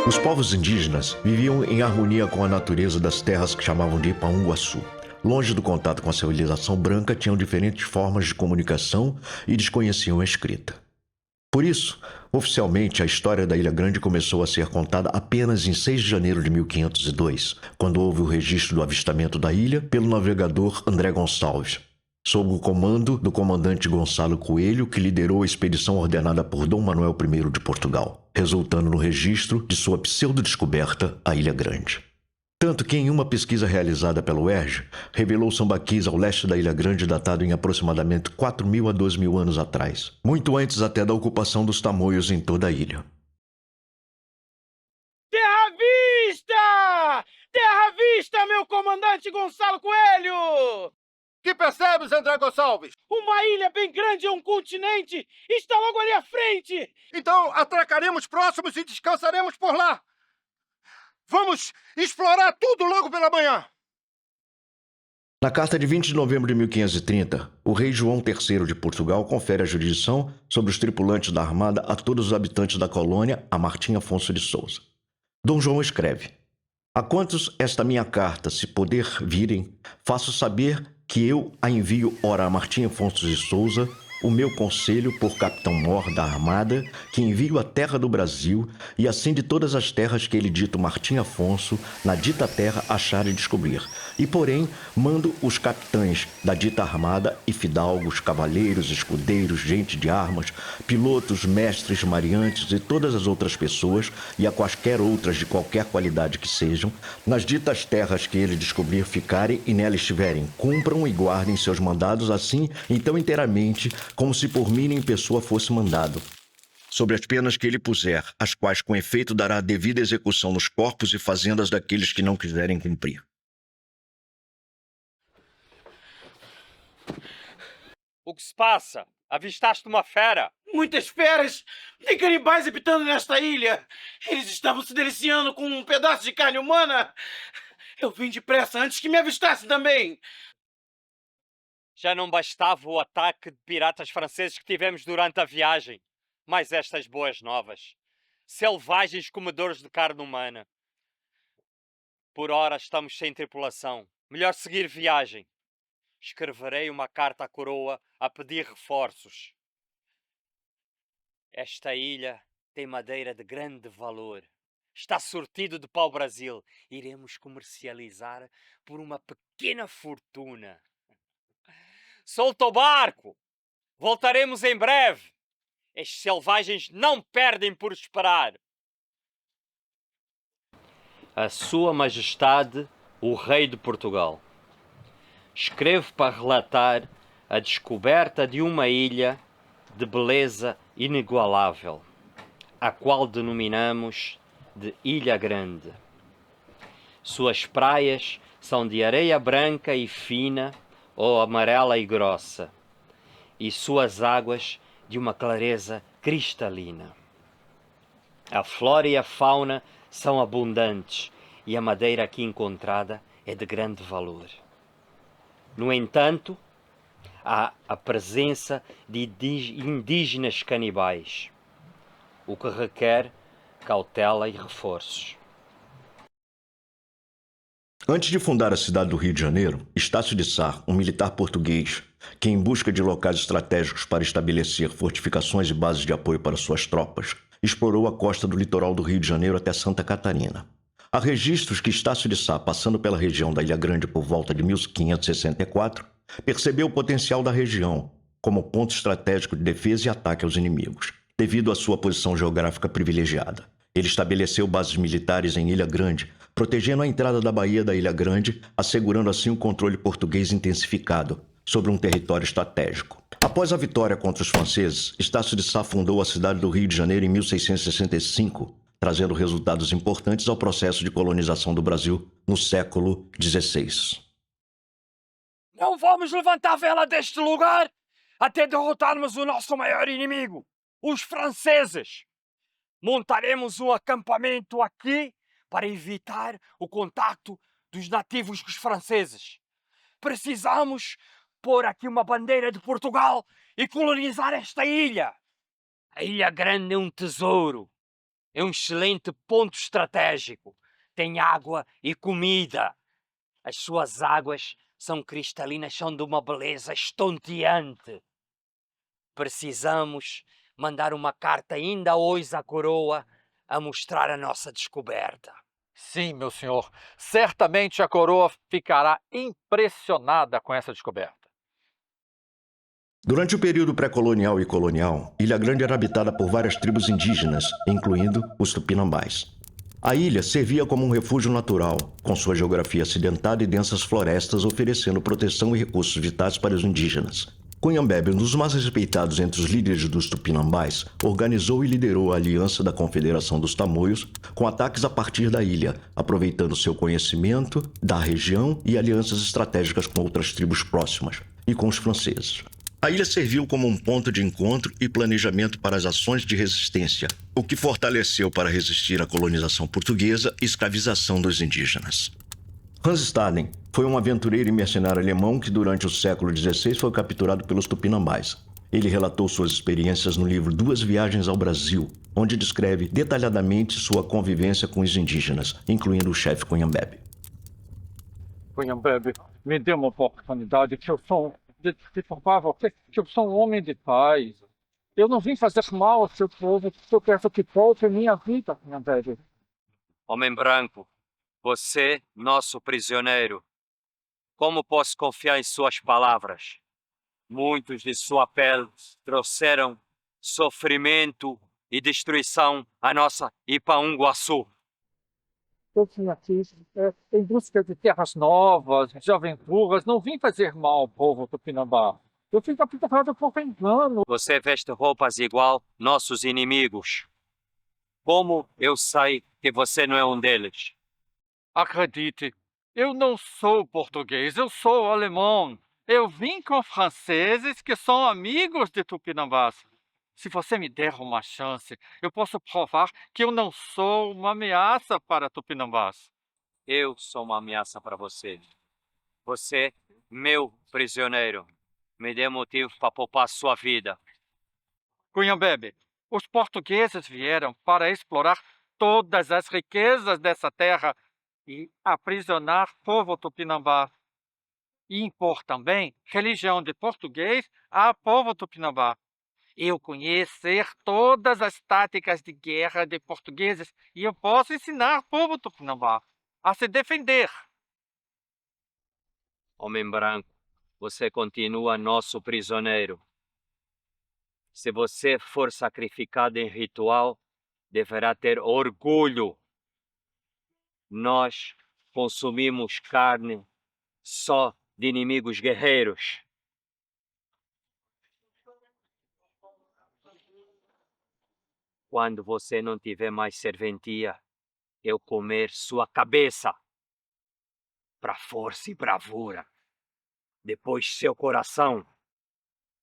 Os povos indígenas viviam em harmonia com a natureza das terras que chamavam de Ipaunguaçu. Longe do contato com a civilização branca, tinham diferentes formas de comunicação e desconheciam a escrita. Por isso, oficialmente, a história da Ilha Grande começou a ser contada apenas em 6 de janeiro de 1502, quando houve o registro do avistamento da ilha pelo navegador André Gonçalves, sob o comando do comandante Gonçalo Coelho, que liderou a expedição ordenada por Dom Manuel I de Portugal, resultando no registro de sua pseudo-descoberta, a Ilha Grande. Tanto que em uma pesquisa realizada pela UERJ, revelou sambaquis ao leste da Ilha Grande datado em aproximadamente 4.000 a 2.000 anos atrás, muito antes até da ocupação dos tamoios em toda a ilha. Terra à vista! Terra à vista, meu comandante Gonçalo Coelho! Que percebes, André Gonçalves? Uma ilha bem grande é um continente! Está logo ali à frente! Então atracaremos próximos e descansaremos por lá! Vamos explorar tudo logo pela manhã! Na carta de 20 de novembro de 1530, o rei João III de Portugal confere a jurisdição sobre os tripulantes da armada a todos os habitantes da colônia a Martim Afonso de Souza. Dom João escreve: a quantos esta minha carta, se poder virem, faço saber que eu a envio ora a Martim Afonso de Souza, o meu conselho por capitão-mor da armada, que envio à terra do Brasil, e assim de todas as terras que ele dito Martim Afonso, na dita terra achar e descobrir. E, porém, mando os capitães da dita armada e fidalgos, cavaleiros, escudeiros, gente de armas, pilotos, mestres, mariantes e todas as outras pessoas, e a quaisquer outras de qualquer qualidade que sejam, nas ditas terras que ele descobrir ficarem e nelas estiverem, cumpram e guardem seus mandados assim, então inteiramente, como se por mim em pessoa fosse mandado, sobre as penas que ele puser, as quais com efeito dará devida execução nos corpos e fazendas daqueles que não quiserem cumprir. O que se passa? Avistaste uma fera? Muitas feras! Tem canibais habitando nesta ilha! Eles estavam se deliciando com um pedaço de carne humana! Eu vim depressa antes que me avistassem também! Já não bastava o ataque de piratas franceses que tivemos durante a viagem. Mais estas boas novas. Selvagens comedores de carne humana. Por ora estamos sem tripulação. Melhor seguir viagem. Escreverei uma carta à coroa a pedir reforços. Esta ilha tem madeira de grande valor. Está sortido de pau-brasil. Iremos comercializar por uma pequena fortuna. Solta o barco! Voltaremos em breve. Estes selvagens não perdem por esperar. A Sua Majestade, o Rei de Portugal. Escrevo para relatar a descoberta de uma ilha de beleza inigualável, a qual denominamos de Ilha Grande. Suas praias são de areia branca e fina ou amarela e grossa, e suas águas de uma clareza cristalina. A flora e a fauna são abundantes e a madeira aqui encontrada é de grande valor. No entanto, há a presença de indígenas canibais, o que requer cautela e reforços. Antes de fundar a cidade do Rio de Janeiro, Estácio de Sá, um militar português, que em busca de locais estratégicos para estabelecer fortificações e bases de apoio para suas tropas, explorou a costa do litoral do Rio de Janeiro até Santa Catarina. Há registros que Estácio de Sá, passando pela região da Ilha Grande por volta de 1564, percebeu o potencial da região como ponto estratégico de defesa e ataque aos inimigos, devido à sua posição geográfica privilegiada. Ele estabeleceu bases militares em Ilha Grande, protegendo a entrada da Baía da Ilha Grande, assegurando assim o controle português intensificado sobre um território estratégico. Após a vitória contra os franceses, Estácio de Sá fundou a cidade do Rio de Janeiro em 1665, trazendo resultados importantes ao processo de colonização do Brasil no século XVI. Não vamos levantar a vela deste lugar até derrotarmos o nosso maior inimigo, os franceses. Montaremos um acampamento aqui para evitar o contacto dos nativos com os franceses. Precisamos pôr aqui uma bandeira de Portugal e colonizar esta ilha. A Ilha Grande é um tesouro. é um excelente ponto estratégico. Tem água e comida. As suas águas são cristalinas, são de uma beleza estonteante. Precisamos mandar uma carta ainda hoje à coroa a mostrar a nossa descoberta. Sim, meu senhor. Certamente a coroa ficará impressionada com essa descoberta. Durante o período pré-colonial e colonial, Ilha Grande era habitada por várias tribos indígenas, incluindo os tupinambás. A ilha servia como um refúgio natural, com sua geografia acidentada e densas florestas oferecendo proteção e recursos vitais para os indígenas. Cunhambebe, um dos mais respeitados entre os líderes dos tupinambás, organizou e liderou a aliança da Confederação dos Tamoios com ataques a partir da ilha, aproveitando seu conhecimento da região e alianças estratégicas com outras tribos próximas e com os franceses. A ilha serviu como um ponto de encontro e planejamento para as ações de resistência, o que fortaleceu para resistir à colonização portuguesa e escravização dos indígenas. Hans Staden foi um aventureiro e mercenário alemão que durante o século XVI foi capturado pelos tupinambás. Ele relatou suas experiências no livro Duas Viagens ao Brasil, onde descreve detalhadamente sua convivência com os indígenas, incluindo o chefe Cunhambebe. Cunhambebe, me dê uma oportunidade que eu sou... Por favor, que eu sou um homem de paz. Eu não vim fazer mal ao seu povo, eu peço que poupe minha vida, Cunhambebe. Homem branco, você, nosso prisioneiro, como posso confiar em suas palavras? Muitos de sua pele trouxeram sofrimento e destruição à nossa Ipaunguaçu. Eu vim aqui em busca de terras novas, de aventuras. Não vim fazer mal ao povo tupinambá. Eu fui capturado por engano. Você veste roupas igual nossos inimigos. Como eu sei que você não é um deles? Acredite, eu não sou português, eu sou alemão. Eu vim com franceses que são amigos de tupinambás. Se você me der uma chance, eu posso provar que eu não sou uma ameaça para tupinambás. Eu sou uma ameaça para você. Você, meu prisioneiro, me dê motivo para poupar sua vida. Cunhambebe, os portugueses vieram para explorar todas as riquezas dessa terra e aprisionar o povo tupinambá. E impor também religião de português a povo tupinambá. Eu conhecer todas as táticas de guerra de portugueses e eu posso ensinar o povo tupinambá a se defender. Homem branco, você continua nosso prisioneiro. Se você for sacrificado em ritual, deverá ter orgulho. Nós consumimos carne só de inimigos guerreiros. Quando você não tiver mais serventia, eu comer sua cabeça. Para força e bravura. Depois seu coração.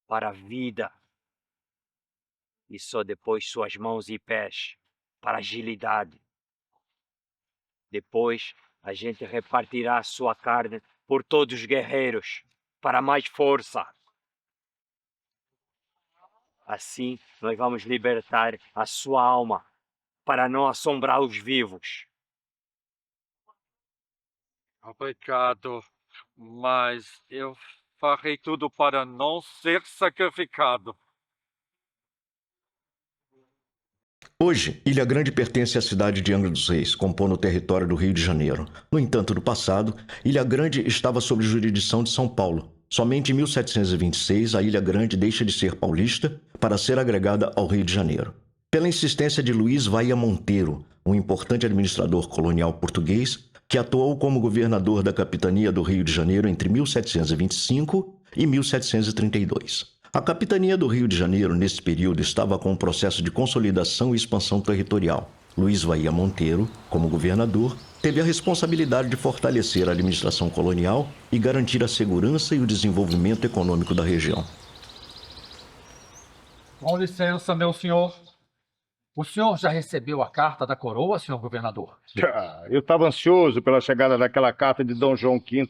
Para a vida. E só depois suas mãos e pés. Para agilidade. Depois a gente repartirá sua carne por todos os guerreiros. Para mais força. Assim, nós vamos libertar a sua alma para não assombrar os vivos. Obrigado, mas eu farei tudo para não ser sacrificado. Hoje, Ilha Grande pertence à cidade de Angra dos Reis, compondo o território do Rio de Janeiro. No entanto, no passado, Ilha Grande estava sob jurisdição de São Paulo. Somente em 1726, a Ilha Grande deixa de ser paulista para ser agregada ao Rio de Janeiro. Pela insistência de Luiz Vaia Monteiro, um importante administrador colonial português que atuou como governador da capitania do Rio de Janeiro entre 1725 e 1732. A capitania do Rio de Janeiro, nesse período, estava com um processo de consolidação e expansão territorial. Luiz Vaia Monteiro, como governador, teve a responsabilidade de fortalecer a administração colonial e garantir a segurança e o desenvolvimento econômico da região. Com licença, meu senhor. O senhor já recebeu a carta da coroa, senhor governador? Já, eu estava ansioso pela chegada daquela carta de Dom João V.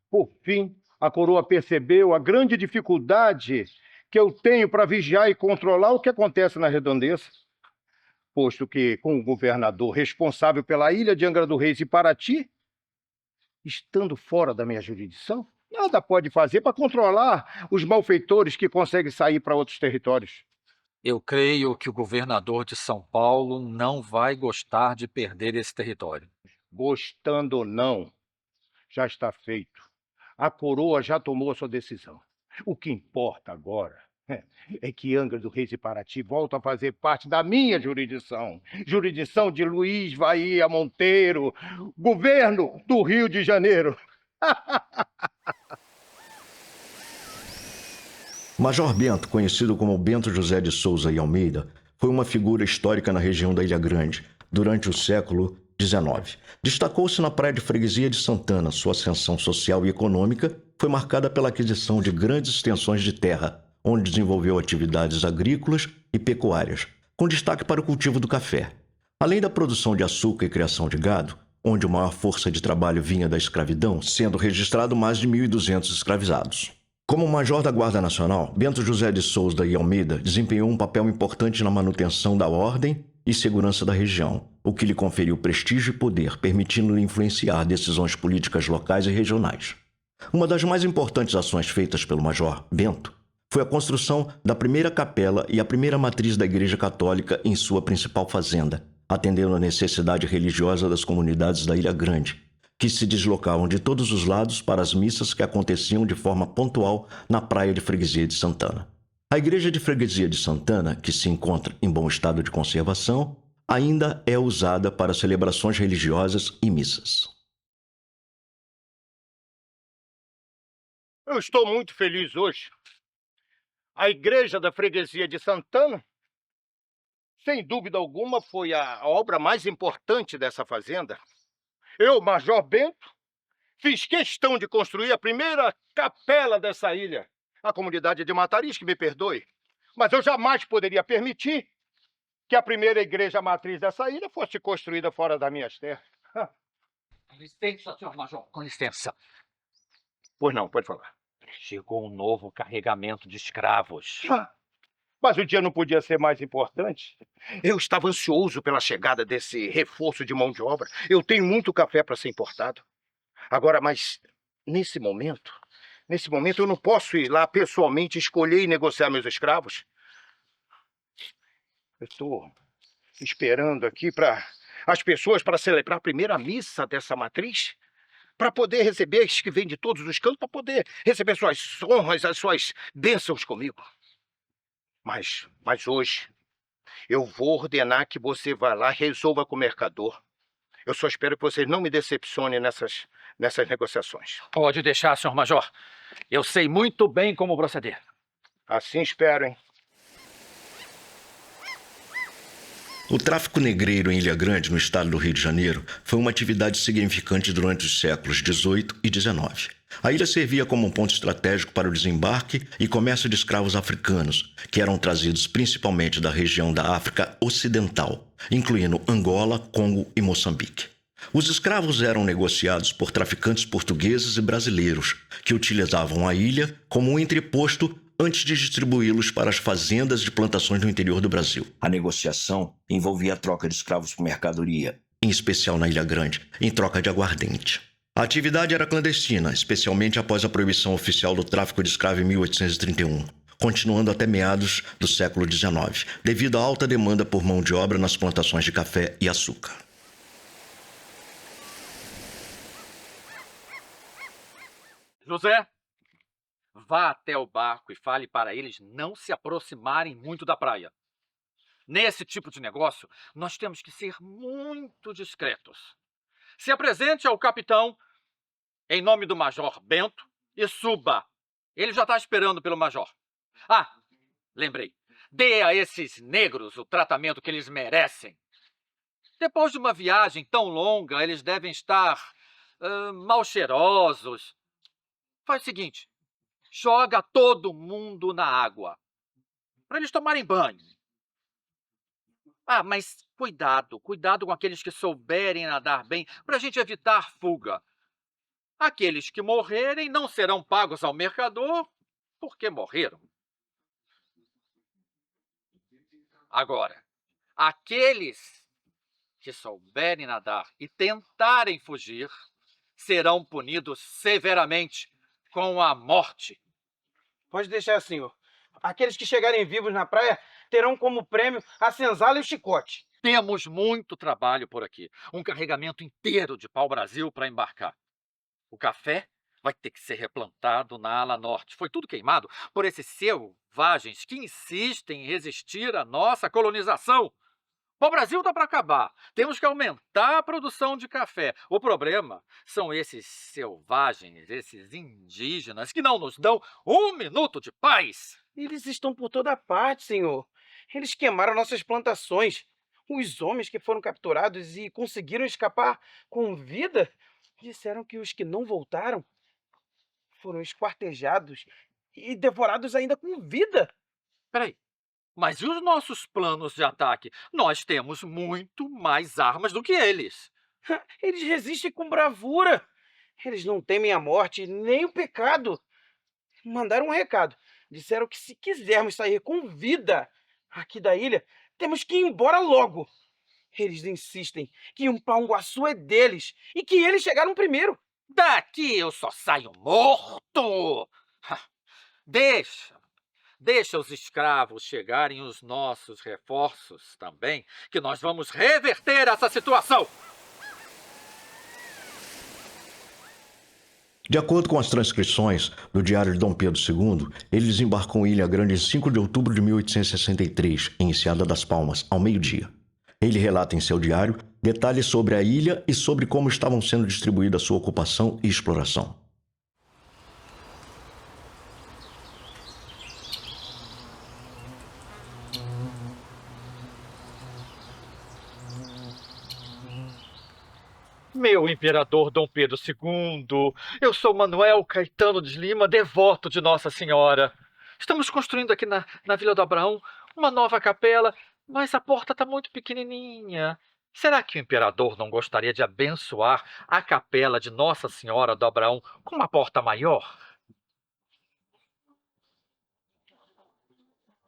Por fim, a coroa percebeu a grande dificuldade que eu tenho para vigiar e controlar o que acontece na redondeza. posto que, com o governador responsável pela ilha de Angra do Reis e Paraty, estando fora da minha jurisdição, nada pode fazer para controlar os malfeitores que conseguem sair para outros territórios. Eu creio que o governador de São Paulo não vai gostar de perder esse território. Gostando ou não, já está feito. A coroa já tomou a sua decisão. O que importa agora é que Angra do Reis e Paraty voltam a fazer parte da minha jurisdição. Jurisdição de Luiz Bahia Monteiro, governo do Rio de Janeiro. Major Bento, conhecido como Bento José de Souza e Almeida, foi uma figura histórica na região da Ilha Grande durante o século XIX. Destacou-se na praia de freguesia de Santana. Sua ascensão social e econômica foi marcada pela aquisição de grandes extensões de terra, onde desenvolveu atividades agrícolas e pecuárias, com destaque para o cultivo do café. Além da produção de açúcar e criação de gado, onde a maior força de trabalho vinha da escravidão, sendo registrado mais de 1.200 escravizados. Como major da Guarda Nacional, Bento José de Souza e Almeida desempenhou um papel importante na manutenção da ordem e segurança da região, o que lhe conferiu prestígio e poder, permitindo-lhe influenciar decisões políticas locais e regionais. Uma das mais importantes ações feitas pelo Major Bento foi a construção da primeira capela e a primeira matriz da Igreja Católica em sua principal fazenda, atendendo à necessidade religiosa das comunidades da Ilha Grande, que se deslocavam de todos os lados para as missas que aconteciam de forma pontual na praia de freguesia de Santana. A igreja de freguesia de Santana, que se encontra em bom estado de conservação, ainda é usada para celebrações religiosas e missas. Eu estou muito feliz hoje. A igreja da freguesia de Santana, sem dúvida alguma, foi a obra mais importante dessa fazenda. Eu, Major Bento, fiz questão de construir a primeira capela dessa ilha. A comunidade de Mataris, que me perdoe, mas eu jamais poderia permitir que a primeira igreja matriz dessa ilha fosse construída fora das minhas terras. Com licença, senhor Major, com licença. Pois não, pode falar. Chegou um novo carregamento de escravos. Mas o dia não podia ser mais importante. Eu estava ansioso pela chegada desse reforço de mão de obra. Eu tenho muito café para ser importado. Agora, mas nesse momento eu não posso ir lá pessoalmente escolher e negociar meus escravos. Eu estou esperando aqui para as pessoas para celebrar a primeira missa dessa matriz, para poder receber os que vêm de todos os cantos, para poder receber suas honras, as suas bênçãos comigo. Mas hoje eu vou ordenar que você vá lá e resolva com o mercador. Eu só espero que vocês não me decepcionem nessas negociações. Pode deixar, senhor Major. Eu sei muito bem como proceder. Assim espero, hein? O tráfico negreiro em Ilha Grande, no estado do Rio de Janeiro, foi uma atividade significante durante os séculos XVIII e XIX. A ilha servia como um ponto estratégico para o desembarque e comércio de escravos africanos, que eram trazidos principalmente da região da África Ocidental, incluindo Angola, Congo e Moçambique. Os escravos eram negociados por traficantes portugueses e brasileiros, que utilizavam a ilha como um entreposto antes de distribuí-los para as fazendas de plantações no interior do Brasil. A negociação envolvia a troca de escravos por mercadoria, em especial na Ilha Grande, em troca de aguardente. A atividade era clandestina, especialmente após a proibição oficial do tráfico de escravos em 1831, continuando até meados do século XIX, devido à alta demanda por mão de obra nas plantações de café e açúcar. José, vá até o barco e fale para eles não se aproximarem muito da praia. Nesse tipo de negócio, nós temos que ser muito discretos. Se apresente ao capitão em nome do Major Bento e suba. Ele já está esperando pelo Major. Ah, lembrei. Dê a esses negros o tratamento que eles merecem. Depois de uma viagem tão longa, eles devem estar mal cheirosos. Faz o seguinte, joga todo mundo na água, para eles tomarem banho. Ah, mas cuidado com aqueles que souberem nadar bem, para a gente evitar fuga. Aqueles que morrerem não serão pagos ao mercador, porque morreram. Agora, Aqueles que souberem nadar e tentarem fugir serão punidos severamente com a morte. Pode deixar, senhor. Aqueles que chegarem vivos na praia terão como prêmio a senzala e o chicote. Temos muito trabalho por aqui. Um carregamento inteiro de pau-brasil para embarcar. O café vai ter que ser replantado na ala norte. Foi tudo queimado por esses selvagens que insistem em resistir à nossa colonização. O Brasil dá para acabar. Temos que aumentar a produção de café. O problema são esses selvagens, esses indígenas que não nos dão um minuto de paz. Eles estão por toda parte, senhor. Eles queimaram nossas plantações. Os homens que foram capturados e conseguiram escapar com vida disseram que os que não voltaram foram esquartejados e devorados ainda com vida. Peraí, mas e os nossos planos de ataque? Nós temos muito mais armas do que eles. Eles resistem com bravura. Eles não temem a morte nem o pecado. Mandaram um recado. Disseram que se quisermos sair com vida aqui da ilha, temos que ir embora logo. Eles insistem que um Pau-Guaçu é deles e que eles chegaram primeiro. Daqui eu só saio morto! Deixa os escravos chegarem os nossos reforços também, que nós vamos reverter essa situação! De acordo com as transcrições do Diário de Dom Pedro II, ele desembarcou em Ilha Grande em 5 de outubro de 1863, em Enseada das Palmas, ao meio-dia. Ele relata em seu diário detalhes sobre a ilha e sobre como estavam sendo distribuída sua ocupação e exploração. Meu imperador Dom Pedro II, eu sou Manuel Caetano de Lima, devoto de Nossa Senhora. Estamos construindo aqui na Vila do Abraão uma nova capela, mas a porta está muito pequenininha. Será que o imperador não gostaria de abençoar a capela de Nossa Senhora do Abraão com uma porta maior?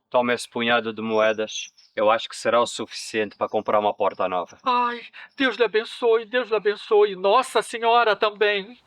Toma esse punhado de moedas. Eu acho que será o suficiente para comprar uma porta nova. Ai, Deus lhe abençoe, Deus lhe abençoe. Nossa Senhora também.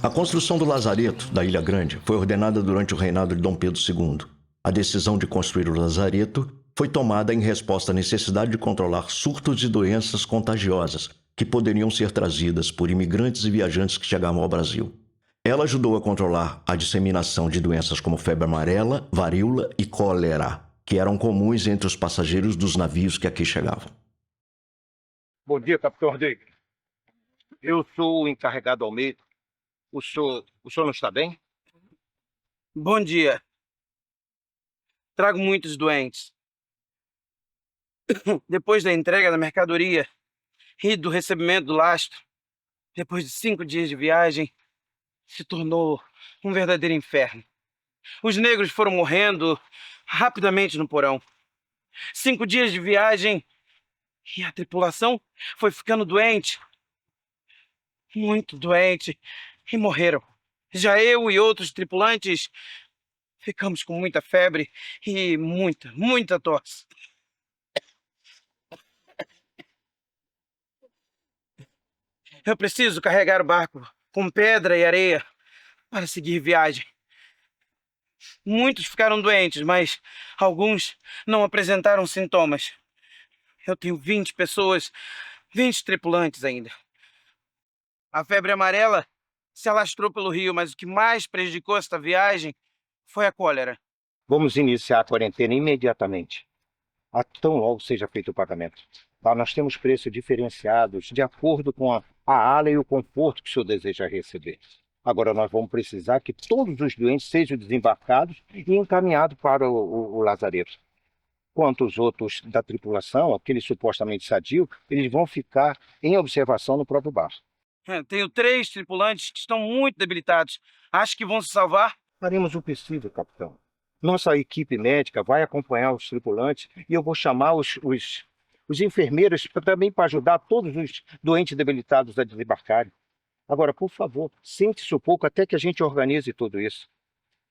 A construção do lazareto da Ilha Grande foi ordenada durante o reinado de Dom Pedro II. A decisão de construir o lazareto foi tomada em resposta à necessidade de controlar surtos de doenças contagiosas que poderiam ser trazidas por imigrantes e viajantes que chegavam ao Brasil. Ela ajudou a controlar a disseminação de doenças como febre amarela, varíola e cólera, que eram comuns entre os passageiros dos navios que aqui chegavam. Bom dia, Capitão Rodrigues. Eu sou o encarregado Almeida. O senhor não está bem? Bom dia. Trago muitos doentes. Depois da entrega da mercadoria e do recebimento do lastro, depois de 5 dias de viagem, se tornou um verdadeiro inferno. Os negros foram morrendo rapidamente no porão. 5 dias de viagem e a tripulação foi ficando doente, muito doente, e morreram. Já eu e outros tripulantes ficamos com muita febre e muita tosse. Eu preciso carregar o barco com pedra e areia para seguir viagem. Muitos ficaram doentes, mas alguns não apresentaram sintomas. Eu tenho 20 pessoas, 20 tripulantes ainda. A febre amarela se alastrou pelo rio, mas o que mais prejudicou esta viagem foi a cólera. Vamos iniciar a quarentena imediatamente. Tão logo seja feito o pagamento. Tá? Nós temos preços diferenciados de acordo com a ala e o conforto que o senhor deseja receber. Agora nós vamos precisar que todos os doentes sejam desembarcados e encaminhados para o lazareto. Quanto os outros da tripulação, aqueles supostamente sadios, eles vão ficar em observação no próprio barco. Tenho 3 tripulantes que estão muito debilitados. Acho que vão se salvar. Faremos o possível, capitão. Nossa equipe médica vai acompanhar os tripulantes e eu vou chamar os enfermeiros também para ajudar todos os doentes debilitados a desembarcarem. Agora, por favor, sente-se um pouco até que a gente organize tudo isso.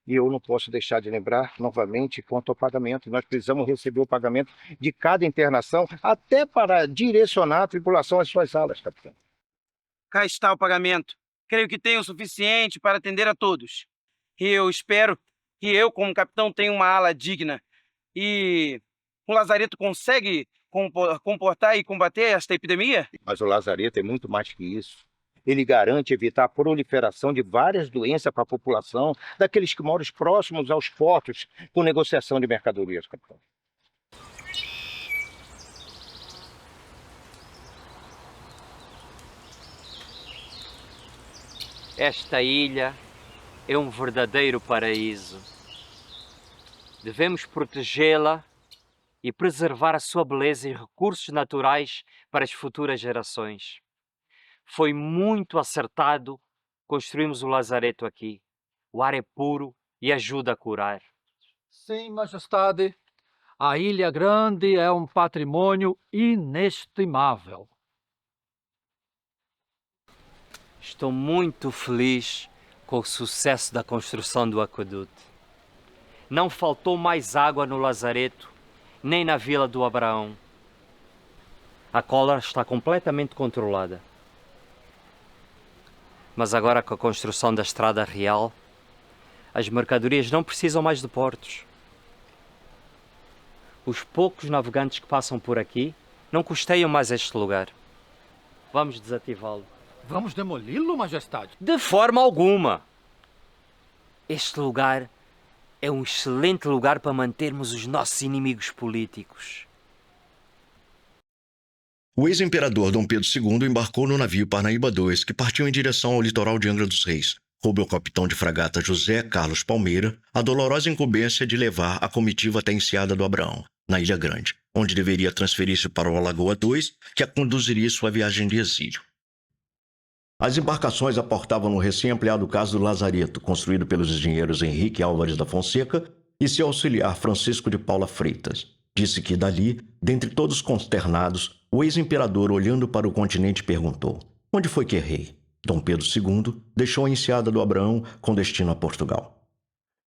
E eu não posso deixar de lembrar novamente quanto ao pagamento. Nós precisamos receber o pagamento de cada internação, até para direcionar a tripulação às suas salas, capitão. Cá está o pagamento. Creio que tenho o suficiente para atender a todos. E eu espero que eu, como capitão, tenha uma ala digna. E o lazareto consegue comportar e combater esta epidemia? Mas o lazareto é muito mais que isso. Ele garante evitar a proliferação de várias doenças para a população, daqueles que moram próximos aos portos, com negociação de mercadorias, capitão. Esta ilha é um verdadeiro paraíso. Devemos protegê-la e preservar a sua beleza e recursos naturais para as futuras gerações. Foi muito acertado construirmos o lazareto aqui. O ar é puro e ajuda a curar. Sim, Majestade. A Ilha Grande é um patrimônio inestimável. Estou muito feliz com o sucesso da construção do aqueduto. Não faltou mais água no lazareto, nem na Vila do Abraão. A cólera está completamente controlada. Mas agora, com a construção da Estrada Real, as mercadorias não precisam mais de portos. Os poucos navegantes que passam por aqui não custeiam mais este lugar. Vamos desativá-lo. Vamos demoli-lo, Majestade? De forma alguma! Este lugar é um excelente lugar para mantermos os nossos inimigos políticos. O ex-imperador Dom Pedro II embarcou no navio Parnaíba II, que partiu em direção ao litoral de Angra dos Reis. Coube ao capitão de fragata José Carlos Palmeira a dolorosa incumbência de levar a comitiva até a Enseada do Abraão, na Ilha Grande, onde deveria transferir-se para o Alagoa II, que a conduziria sua viagem de exílio. As embarcações aportavam no recém-ampliado Cais do Lazareto, construído pelos engenheiros Henrique Álvares da Fonseca e seu auxiliar Francisco de Paula Freitas. Disse que dali, dentre todos consternados, o ex-imperador, olhando para o continente, perguntou: onde foi que errei? Dom Pedro II deixou a Enseada do Abraão com destino a Portugal.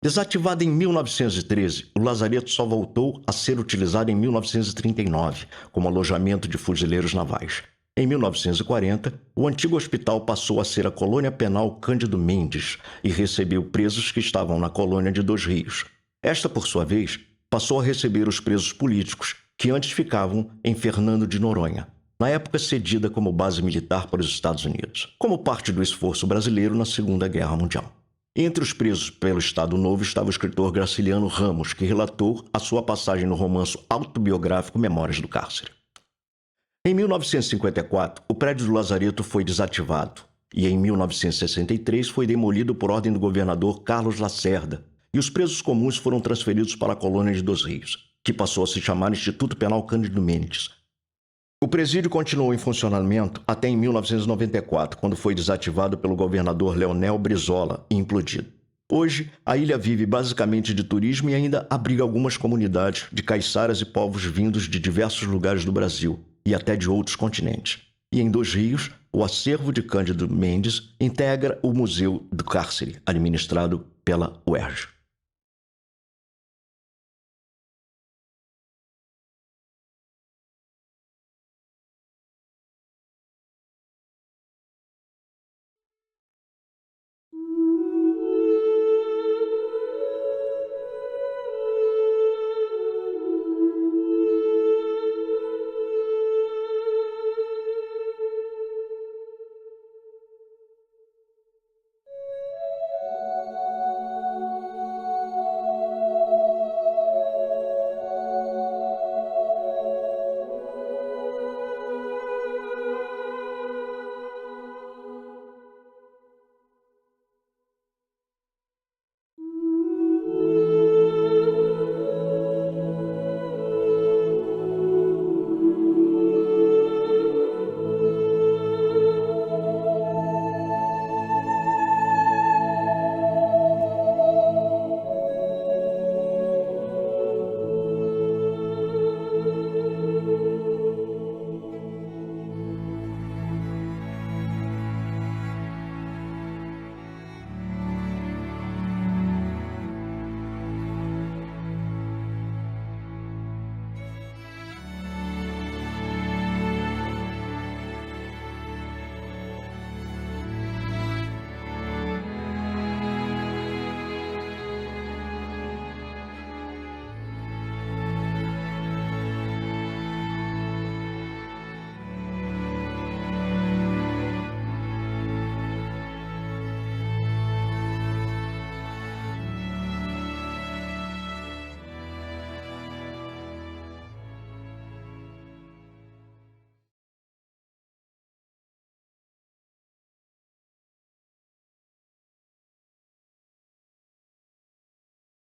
Desativado em 1913, o lazareto só voltou a ser utilizado em 1939 como alojamento de fuzileiros navais. Em 1940, o antigo hospital passou a ser a colônia penal Cândido Mendes e recebeu presos que estavam na colônia de Dois Rios. Esta, por sua vez, passou a receber os presos políticos que antes ficavam em Fernando de Noronha, na época cedida como base militar para os Estados Unidos, como parte do esforço brasileiro na Segunda Guerra Mundial. Entre os presos pelo Estado Novo estava o escritor Graciliano Ramos, que relatou a sua passagem no romance autobiográfico Memórias do Cárcere. Em 1954, o prédio do lazareto foi desativado e em 1963 foi demolido por ordem do governador Carlos Lacerda e os presos comuns foram transferidos para a colônia de Dois Rios, que passou a se chamar Instituto Penal Cândido Mendes. O presídio continuou em funcionamento até em 1994, quando foi desativado pelo governador Leonel Brizola e implodido. Hoje, a ilha vive basicamente de turismo e ainda abriga algumas comunidades de caiçaras e povos vindos de diversos lugares do Brasil e até de outros continentes. E em Dois Rios, o acervo de Cândido Mendes integra o Museu do Cárcere, administrado pela UERJ.